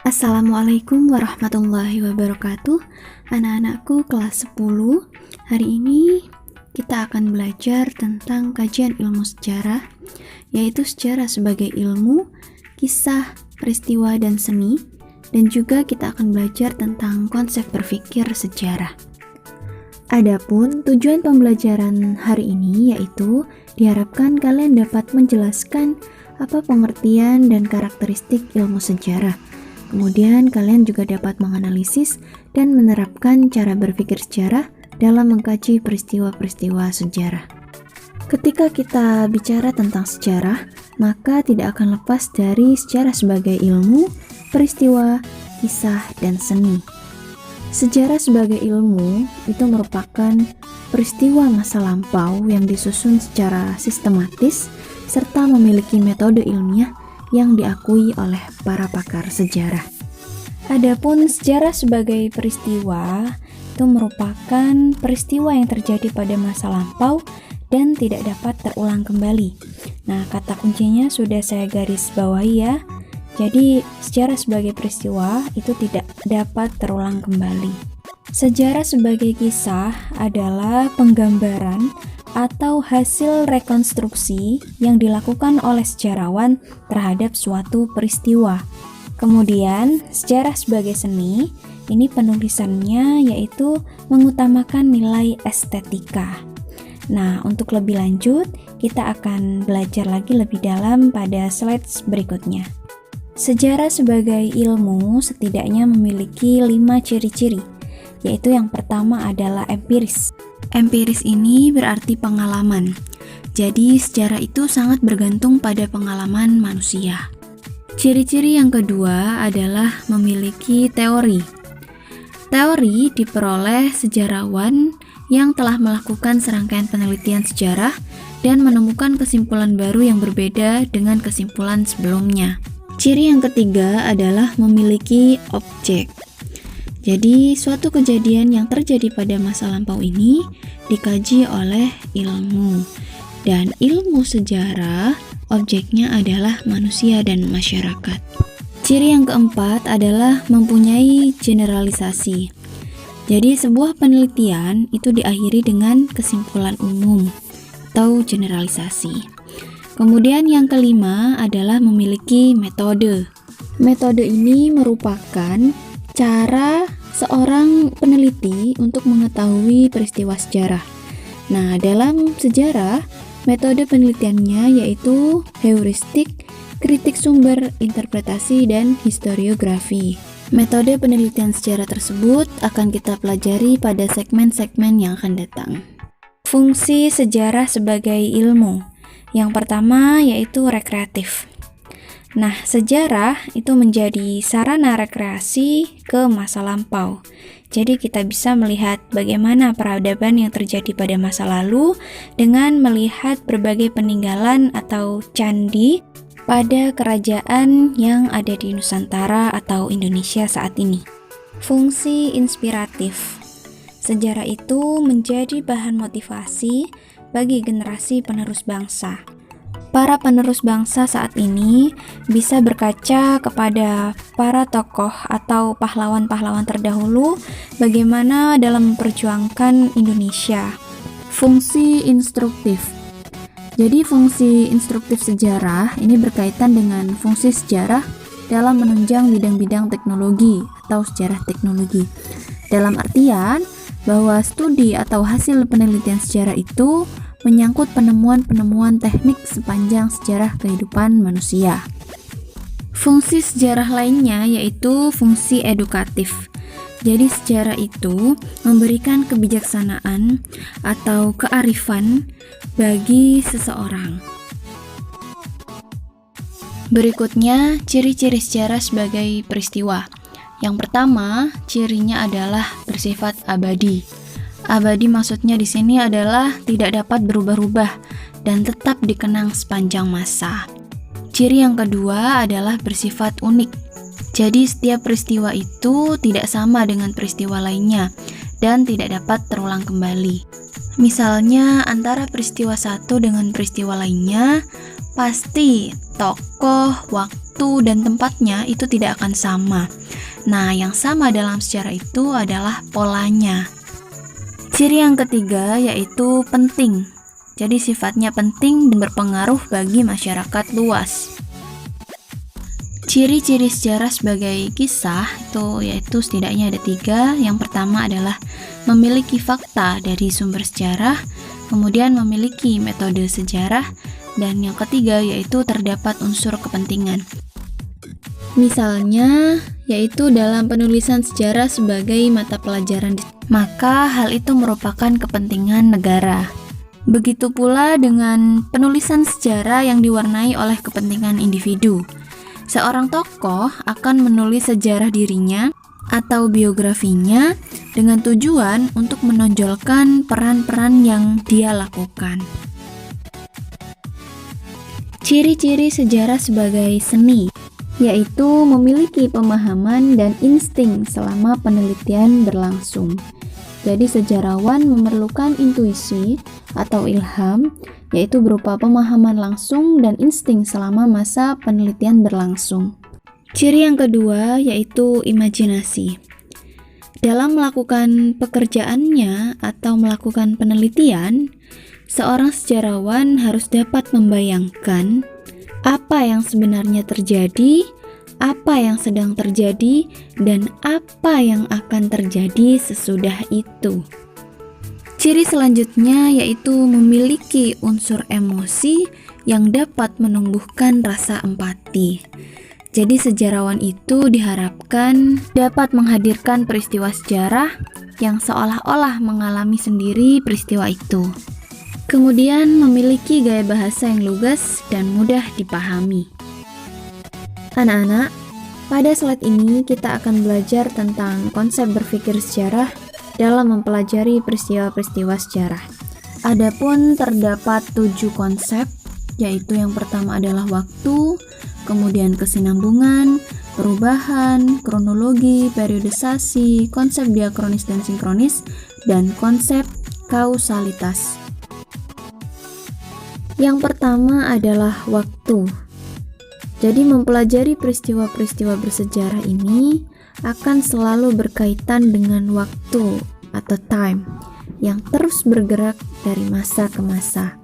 Assalamualaikum warahmatullahi wabarakatuh. Anak-anakku kelas 10. Hari ini kita akan belajar tentang kajian ilmu sejarah, yaitu sejarah sebagai ilmu, kisah, peristiwa, dan seni. Dan juga kita akan belajar tentang konsep berpikir sejarah. Adapun tujuan pembelajaran hari ini yaitu diharapkan kalian dapat menjelaskan apa pengertian dan karakteristik ilmu sejarah. Kemudian kalian juga dapat menganalisis dan menerapkan cara berpikir sejarah dalam mengkaji peristiwa-peristiwa sejarah. Ketika kita bicara tentang sejarah, maka tidak akan lepas dari sejarah sebagai ilmu, peristiwa, kisah, dan seni. Sejarah sebagai ilmu itu merupakan peristiwa masa lampau yang disusun secara sistematis serta memiliki metode ilmiah yang diakui oleh para pakar sejarah. Adapun sejarah sebagai peristiwa itu merupakan peristiwa yang terjadi pada masa lampau dan tidak dapat terulang kembali. Nah, kata kuncinya sudah saya garis bawahi ya. Jadi, sejarah sebagai peristiwa itu tidak dapat terulang kembali. Sejarah sebagai kisah adalah penggambaran atau hasil rekonstruksi yang dilakukan oleh sejarawan terhadap suatu peristiwa. Kemudian, sejarah sebagai seni, ini penulisannya yaitu mengutamakan nilai estetika. Nah, untuk lebih lanjut, kita akan belajar lagi lebih dalam pada slides berikutnya. Sejarah sebagai ilmu setidaknya memiliki 5 ciri-ciri, yaitu yang pertama adalah empiris. Empiris ini berarti pengalaman. Jadi, sejarah itu sangat bergantung pada pengalaman manusia. Ciri-ciri yang kedua adalah memiliki teori. Teori diperoleh sejarawan yang telah melakukan serangkaian penelitian sejarah dan menemukan kesimpulan baru yang berbeda dengan kesimpulan sebelumnya. Ciri yang ketiga adalah memiliki objek. Jadi, suatu kejadian yang terjadi pada masa lampau ini dikaji oleh ilmu. Dan ilmu sejarah, objeknya adalah manusia dan masyarakat. Ciri yang keempat adalah mempunyai generalisasi. Jadi, sebuah penelitian itu diakhiri dengan kesimpulan umum atau generalisasi. Kemudian yang kelima adalah memiliki metode. Metode ini merupakan cara seorang peneliti untuk mengetahui peristiwa sejarah. Nah, dalam sejarah, metode penelitiannya yaitu heuristik, kritik sumber, interpretasi, dan historiografi. Metode penelitian sejarah tersebut akan kita pelajari pada segmen-segmen yang akan datang. Fungsi sejarah sebagai ilmu. Yang pertama yaitu rekreatif. Nah, sejarah itu menjadi sarana rekreasi ke masa lampau. Jadi kita bisa melihat bagaimana peradaban yang terjadi pada masa lalu dengan melihat berbagai peninggalan atau candi pada kerajaan yang ada di Nusantara atau Indonesia saat ini. Fungsi inspiratif. Sejarah itu menjadi bahan motivasi bagi generasi penerus bangsa. Para penerus bangsa saat ini bisa berkaca kepada para tokoh atau pahlawan-pahlawan terdahulu bagaimana dalam memperjuangkan Indonesia. Fungsi instruktif. Jadi fungsi instruktif sejarah ini berkaitan dengan fungsi sejarah dalam menunjang bidang-bidang teknologi atau sejarah teknologi. Dalam artian bahwa studi atau hasil penelitian sejarah itu menyangkut penemuan-penemuan teknik sepanjang sejarah kehidupan manusia. Fungsi sejarah lainnya yaitu fungsi edukatif. Jadi sejarah itu memberikan kebijaksanaan atau kearifan bagi seseorang. Berikutnya, ciri-ciri sejarah sebagai peristiwa. Yang pertama, cirinya adalah bersifat abadi. Abadi maksudnya di sini adalah tidak dapat berubah-ubah dan tetap dikenang sepanjang masa. Ciri yang kedua adalah bersifat unik. Jadi setiap peristiwa itu tidak sama dengan peristiwa lainnya dan tidak dapat terulang kembali. Misalnya antara peristiwa satu dengan peristiwa lainnya, pasti tokoh, waktu, waktu dan tempatnya itu tidak akan sama. Nah, yang sama dalam sejarah itu adalah polanya. Ciri yang ketiga yaitu penting. Jadi sifatnya penting dan berpengaruh bagi masyarakat luas. Ciri-ciri sejarah sebagai kisah itu yaitu setidaknya ada 3. Yang pertama adalah memiliki fakta dari sumber sejarah, kemudian memiliki metode sejarah, dan yang ketiga yaitu terdapat unsur kepentingan. Misalnya, yaitu dalam penulisan sejarah sebagai mata pelajaran, maka hal itu merupakan kepentingan negara. Begitu pula dengan penulisan sejarah yang diwarnai oleh kepentingan individu. Seorang tokoh akan menulis sejarah dirinya atau biografinya dengan tujuan untuk menonjolkan peran-peran yang dia lakukan. Ciri-ciri sejarah sebagai seni yaitu memiliki pemahaman dan insting selama penelitian berlangsung. Jadi sejarawan memerlukan intuisi atau ilham, yaitu berupa pemahaman langsung dan insting selama masa penelitian berlangsung. Ciri yang kedua yaitu imajinasi. Dalam melakukan pekerjaannya atau melakukan penelitian, seorang sejarawan harus dapat membayangkan apa yang sebenarnya terjadi, apa yang sedang terjadi, dan apa yang akan terjadi sesudah itu. Ciri selanjutnya yaitu memiliki unsur emosi yang dapat menumbuhkan rasa empati. Jadi sejarawan itu diharapkan dapat menghadirkan peristiwa sejarah yang seolah-olah mengalami sendiri peristiwa itu. Kemudian memiliki gaya bahasa yang lugas dan mudah dipahami. Anak-anak, pada slide ini kita akan belajar tentang konsep berpikir sejarah dalam mempelajari peristiwa-peristiwa sejarah. Adapun terdapat 7 konsep, yaitu yang pertama adalah waktu, kemudian kesinambungan, perubahan, kronologi, periodisasi, konsep diakronis dan sinkronis, dan konsep kausalitas. Yang pertama adalah waktu. Jadi mempelajari peristiwa-peristiwa bersejarah ini akan selalu berkaitan dengan waktu atau time yang terus bergerak dari masa ke masa.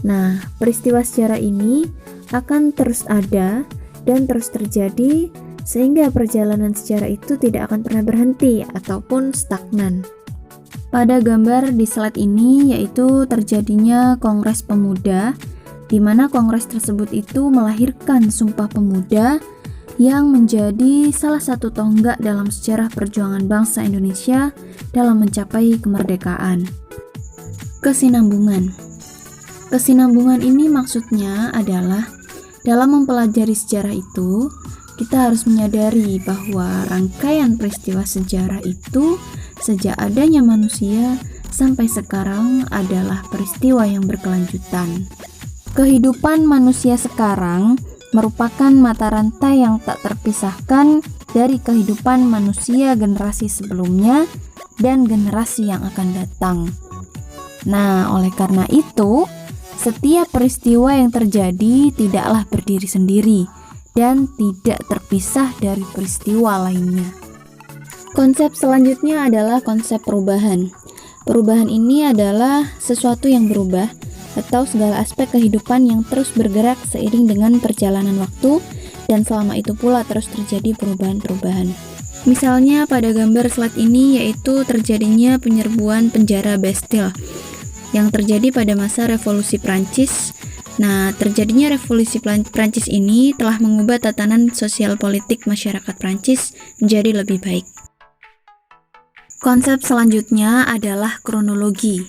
Nah, peristiwa sejarah ini akan terus ada dan terus terjadi sehingga perjalanan sejarah itu tidak akan pernah berhenti ataupun stagnan. Pada gambar di slide ini yaitu terjadinya Kongres Pemuda, di mana kongres tersebut itu melahirkan Sumpah Pemuda yang menjadi salah satu tonggak dalam sejarah perjuangan bangsa Indonesia dalam mencapai kemerdekaan. Kesinambungan. Kesinambungan ini maksudnya adalah dalam mempelajari sejarah itu, kita harus menyadari bahwa rangkaian peristiwa sejarah itu sejak adanya manusia sampai sekarang adalah peristiwa yang berkelanjutan. Kehidupan manusia sekarang merupakan mata rantai yang tak terpisahkan dari kehidupan manusia generasi sebelumnya dan generasi yang akan datang. Nah, oleh karena itu, setiap peristiwa yang terjadi tidaklah berdiri sendiri dan tidak terpisah dari peristiwa lainnya. Konsep selanjutnya adalah konsep perubahan. Perubahan ini adalah sesuatu yang berubah atau segala aspek kehidupan yang terus bergerak seiring dengan perjalanan waktu dan selama itu pula terus terjadi perubahan-perubahan. Misalnya pada gambar slide ini yaitu terjadinya penyerbuan penjara Bastille yang terjadi pada masa Revolusi Prancis. Nah, terjadinya Revolusi Prancis ini telah mengubah tatanan sosial politik masyarakat Prancis menjadi lebih baik. Konsep selanjutnya adalah kronologi.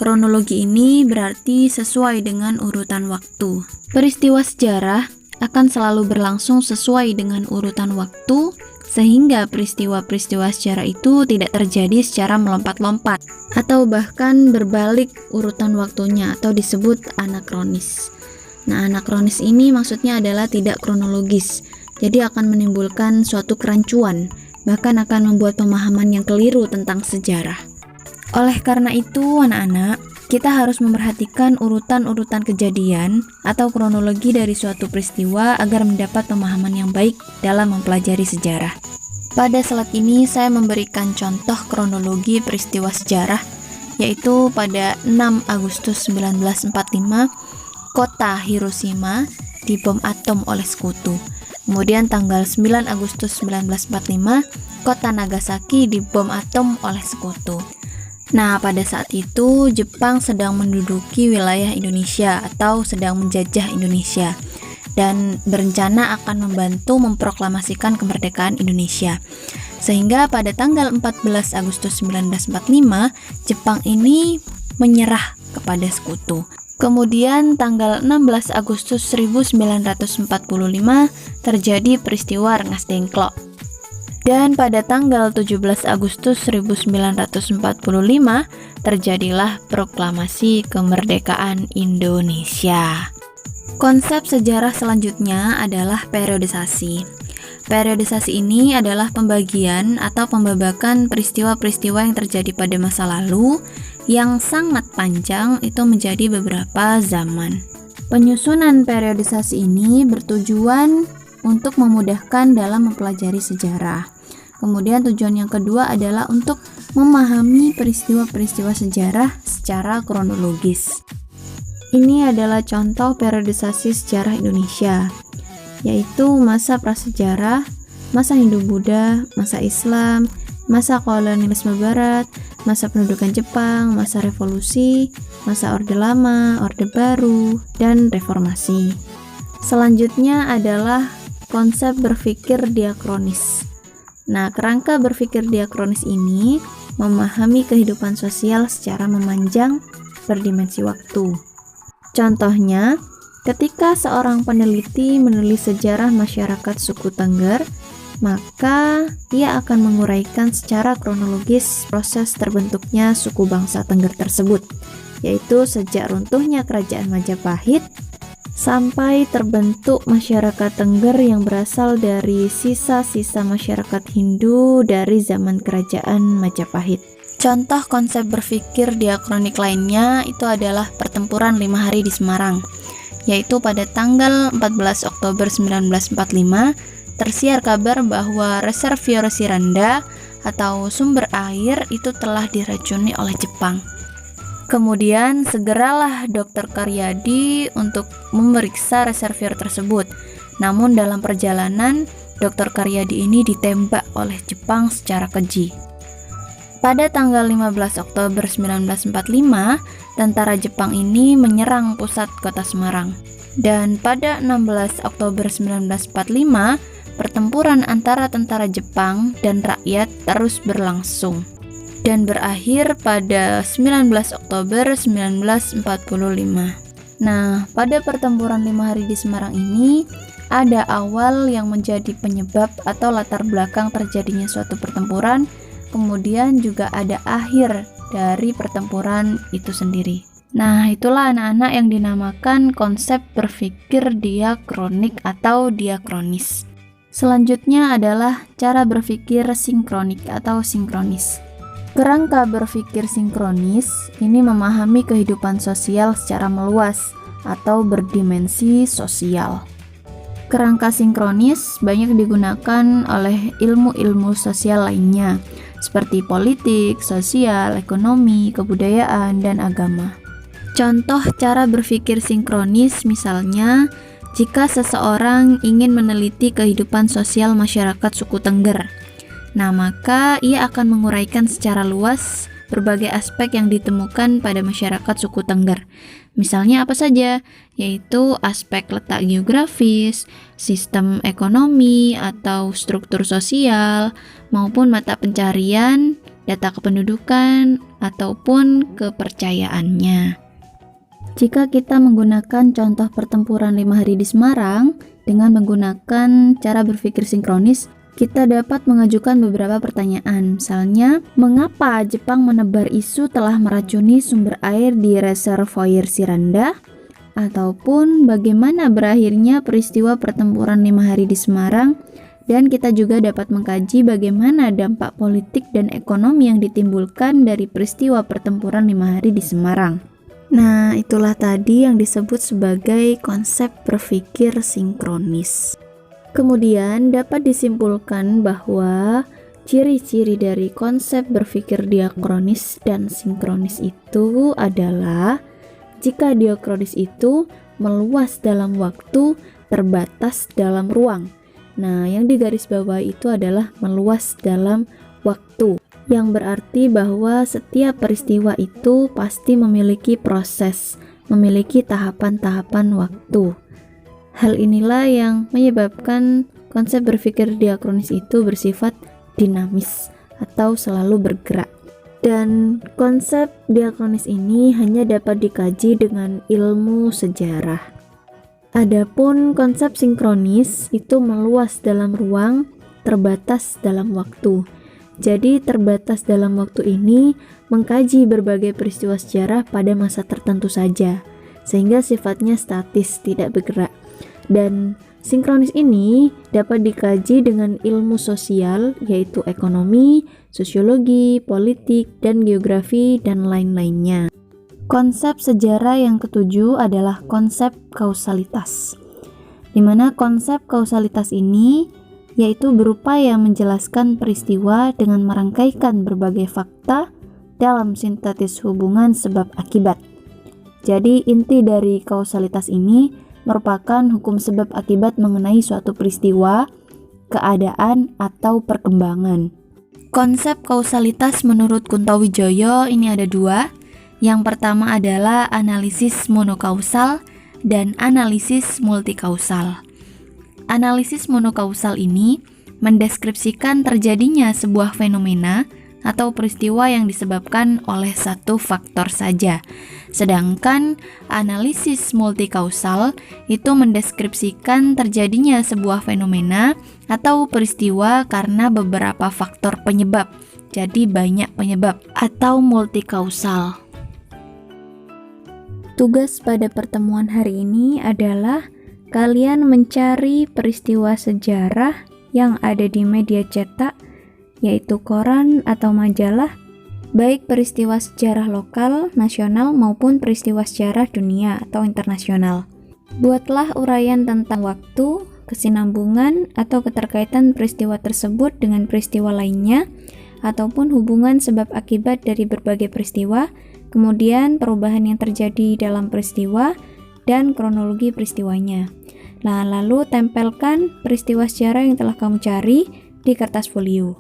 Kronologi ini berarti sesuai dengan urutan waktu. Peristiwa sejarah akan selalu berlangsung sesuai dengan urutan waktu, sehingga peristiwa-peristiwa sejarah itu tidak terjadi secara melompat-lompat, atau bahkan berbalik urutan waktunya, atau disebut anakronis. Nah, anakronis ini maksudnya adalah tidak kronologis, jadi akan menimbulkan suatu kerancuan, bahkan akan membuat pemahaman yang keliru tentang sejarah. Oleh karena itu, anak-anak, kita harus memperhatikan urutan-urutan kejadian atau kronologi dari suatu peristiwa agar mendapat pemahaman yang baik dalam mempelajari sejarah. Pada slide ini saya memberikan contoh kronologi peristiwa sejarah, yaitu pada 6 Agustus 1945, kota Hiroshima dibom atom oleh sekutu. Kemudian tanggal 9 Agustus 1945, kota Nagasaki dibom atom oleh sekutu. Nah, pada saat itu Jepang sedang menduduki wilayah Indonesia atau sedang menjajah Indonesia dan berencana akan membantu memproklamasikan kemerdekaan Indonesia. Sehingga pada tanggal 14 Agustus 1945, Jepang ini menyerah kepada sekutu. Kemudian tanggal 16 Agustus 1945 terjadi peristiwa Rengas Dengklok. Dan pada tanggal 17 Agustus 1945 terjadilah proklamasi kemerdekaan Indonesia. Konsep sejarah selanjutnya adalah periodisasi. Periodisasi ini adalah pembagian atau pembabakan peristiwa-peristiwa yang terjadi pada masa lalu yang sangat panjang itu menjadi beberapa zaman. Penyusunan periodisasi ini bertujuan untuk memudahkan dalam mempelajari sejarah. Kemudian tujuan yang kedua adalah untuk memahami peristiwa-peristiwa sejarah secara kronologis. Ini adalah contoh periodisasi sejarah Indonesia, yaitu masa prasejarah, masa Hindu-Buddha, masa Islam, masa kolonialisme Barat, masa pendudukan Jepang, masa revolusi, masa Orde Lama, Orde Baru, dan reformasi. Selanjutnya adalah konsep berpikir diakronis. Nah, kerangka berpikir diakronis ini memahami kehidupan sosial secara memanjang berdimensi waktu. Contohnya, ketika seorang peneliti menulis sejarah masyarakat suku Tengger, maka ia akan menguraikan secara kronologis proses terbentuknya suku bangsa Tengger tersebut, yaitu sejak runtuhnya kerajaan Majapahit sampai terbentuk masyarakat Tengger yang berasal dari sisa-sisa masyarakat Hindu dari zaman kerajaan Majapahit. Contoh konsep berpikir diakronik lainnya itu adalah pertempuran 5 hari di Semarang, yaitu pada tanggal 14 Oktober 1945 tersiar kabar bahwa reservoir Siranda atau sumber air itu telah diracuni oleh Jepang. Kemudian segeralah Dr. Karyadi untuk memeriksa reservoir tersebut. Namun dalam perjalanan, Dr. Karyadi ini ditembak oleh Jepang secara keji. Pada tanggal 15 Oktober 1945, tentara Jepang ini menyerang pusat kota Semarang. Dan pada 16 Oktober 1945, pertempuran antara tentara Jepang dan rakyat terus berlangsung dan berakhir pada 19 Oktober 1945. Nah, pada pertempuran 5 hari di Semarang ini ada awal yang menjadi penyebab atau latar belakang terjadinya suatu pertempuran, kemudian juga ada akhir dari pertempuran itu sendiri. Nah, itulah anak-anak yang dinamakan konsep berpikir diakronik atau diakronis. Selanjutnya adalah cara berpikir sinkronik atau sinkronis. Kerangka berpikir sinkronis ini memahami kehidupan sosial secara meluas atau berdimensi sosial. Kerangka sinkronis banyak digunakan oleh ilmu-ilmu sosial lainnya, seperti politik, sosial, ekonomi, kebudayaan, dan agama. Contoh cara berpikir sinkronis misalnya, jika seseorang ingin meneliti kehidupan sosial masyarakat suku Tengger, nah maka ia akan menguraikan secara luas berbagai aspek yang ditemukan pada masyarakat suku Tengger. Misalnya apa saja? Yaitu aspek letak geografis, sistem ekonomi atau struktur sosial, maupun mata pencarian, data kependudukan, ataupun kepercayaannya. Jika kita menggunakan contoh pertempuran 5 hari di Semarang dengan menggunakan cara berpikir sinkronis, kita dapat mengajukan beberapa pertanyaan. Misalnya, mengapa Jepang menebar isu telah meracuni sumber air di reservoir Siranda? Ataupun bagaimana berakhirnya peristiwa pertempuran 5 hari di Semarang? Dan kita juga dapat mengkaji bagaimana dampak politik dan ekonomi yang ditimbulkan dari peristiwa pertempuran 5 hari di Semarang. Nah, itulah tadi yang disebut sebagai konsep berpikir sinkronis. Kemudian dapat disimpulkan bahwa ciri-ciri dari konsep berpikir diakronis dan sinkronis itu adalah jika diakronis itu meluas dalam waktu, terbatas dalam ruang. Nah, yang digarisbawahi itu adalah meluas dalam waktu, yang berarti bahwa setiap peristiwa itu pasti memiliki proses, memiliki tahapan-tahapan waktu. Hal inilah yang menyebabkan konsep berpikir diakronis itu bersifat dinamis atau selalu bergerak. Dan konsep diakronis ini hanya dapat dikaji dengan ilmu sejarah. Adapun konsep sinkronis itu meluas dalam ruang, terbatas dalam waktu. Jadi terbatas dalam waktu ini mengkaji berbagai peristiwa sejarah pada masa tertentu saja, sehingga sifatnya statis, tidak bergerak. Dan sinkronis ini dapat dikaji dengan ilmu sosial, yaitu ekonomi, sosiologi, politik, dan geografi, dan lain-lainnya. Konsep sejarah yang ketujuh adalah konsep kausalitas, di mana konsep kausalitas ini yaitu berupaya menjelaskan peristiwa dengan merangkaikan berbagai fakta dalam sintetis hubungan sebab akibat. Jadi inti dari kausalitas ini merupakan hukum sebab akibat mengenai suatu peristiwa, keadaan, atau perkembangan. Konsep kausalitas menurut Kuntowijoyo ini ada dua. Yang pertama adalah analisis monokausal dan analisis multikausal. Analisis monokausal ini mendeskripsikan terjadinya sebuah fenomena atau peristiwa yang disebabkan oleh satu faktor saja. Sedangkan analisis multikausal itu mendeskripsikan terjadinya sebuah fenomena atau peristiwa karena beberapa faktor penyebab. Jadi banyak penyebab atau multikausal. Tugas pada pertemuan hari ini adalah kalian mencari peristiwa sejarah yang ada di media cetak, yaitu koran atau majalah, baik peristiwa sejarah lokal, nasional, maupun peristiwa sejarah dunia atau internasional. Buatlah uraian tentang waktu, kesinambungan, atau keterkaitan peristiwa tersebut dengan peristiwa lainnya, ataupun hubungan sebab akibat dari berbagai peristiwa, kemudian perubahan yang terjadi dalam peristiwa, dan kronologi peristiwanya. Nah, lalu tempelkan peristiwa sejarah yang telah kamu cari di kertas folio,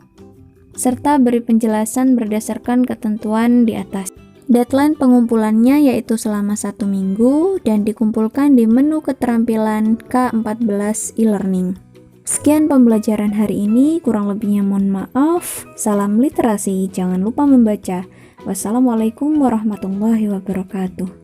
serta beri penjelasan berdasarkan ketentuan di atas. Deadline pengumpulannya yaitu selama 1 minggu dan dikumpulkan di menu keterampilan K14 e-learning. Sekian pembelajaran hari ini, kurang lebihnya mohon maaf. Salam literasi, jangan lupa membaca. Wassalamualaikum warahmatullahi wabarakatuh.